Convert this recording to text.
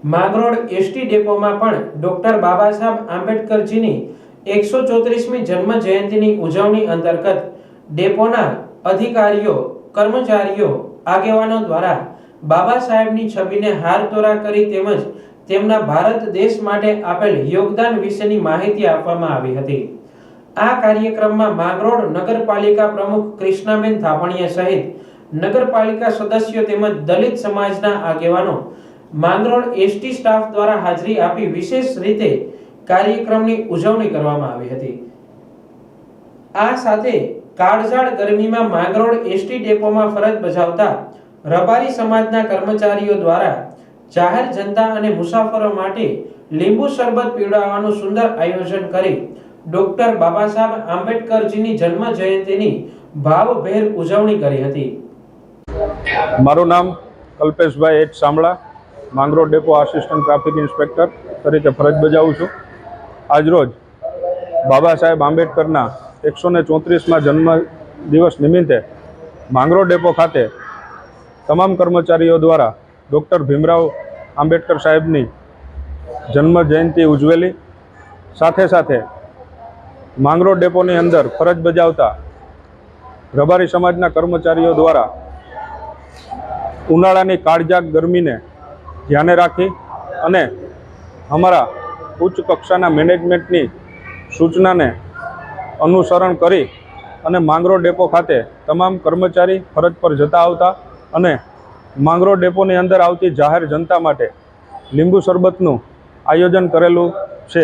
Mangrol ST ડેપોમાં પણ doctor Baba Saheb આંબેડકરજીની 134મી જન્મ જયંતિની ઉજવણી અંતર્ગત ડેપોના અધિકારીઓ, કર્મચારીઓ, આગેવાનો દ્વારા બાબા સાહેબની છબીને હારતોરા કરી તેમજ તેમના ભારત દેશ માટે આપેલ યોગદાન વિશેની માહિતી આપવામાં આવી હતી। આ કાર્યક્રમમાં માંગરોળ નગરપાલિકા પ્રમુખ કૃષ્ણાબેન થાપણિયા સહિત નગરપાલિકા સદસ્યો તેમજ દલિત સમાજના આગેવાનો, માંગરોળ એસટી સ્ટાફ દ્વારા હાજરી આપી વિશેષ રીતે કાર્યક્રમની ઉજવણી કરવામાં આવી હતી। આ સાથે કાળઝાળ ગરમીમાં માંગરોળ એસટી ડેપોમાં ફરજ બજાવતા રબારી સમાજના કર્મચારીઓ દ્વારા જાહેર જનતા અને મુસાફરો માટે લીંબુ શરબત પીવડાવવાનું સુંદર આયોજન કરી ડોક્ટર બાબા સાહેબ આંબેડકરજીની જન્મ જયંતિની ભાવભેર ઉજવણી કરી હતી। મારું નામ કલ્પેશભાઈ એચ સાંભળા, Mangrol depot assistant traffic inspector તરીકે ફરજ બજાવું છું। આજરોજ બાબા સાહેબ આંબેડકરના 134મા જન્મ દિવસ નિમિત્તે માંગરોળ ડેપો ખાતે તમામ કર્મચારીઓ દ્વારા ડૉક્ટર ભીમરાવ આંબેડકર સાહેબની જન્મ જયંતિ ઉજવેલી। સાથે સાથે માંગરોળ ડેપોની અંદર ફરજ બજાવતા રબારી સમાજના કર્મચારીઓ દ્વારા ઉનાળાની કાળઝાળ ગરમીને ધ્યાને રાખી અને અમારા ઉચ્ચ કક્ષાના મેનેજમેન્ટની સૂચનાને અનુસરણ કરી અને માંગરોળ ડેપો ખાતે તમામ કર્મચારી ફરજ પર જતા આવતા અને માંગરોળ ડેપોની અંદર આવતી જાહેર જનતા માટે લીંબુ શરબતનું આયોજન કરેલું છે।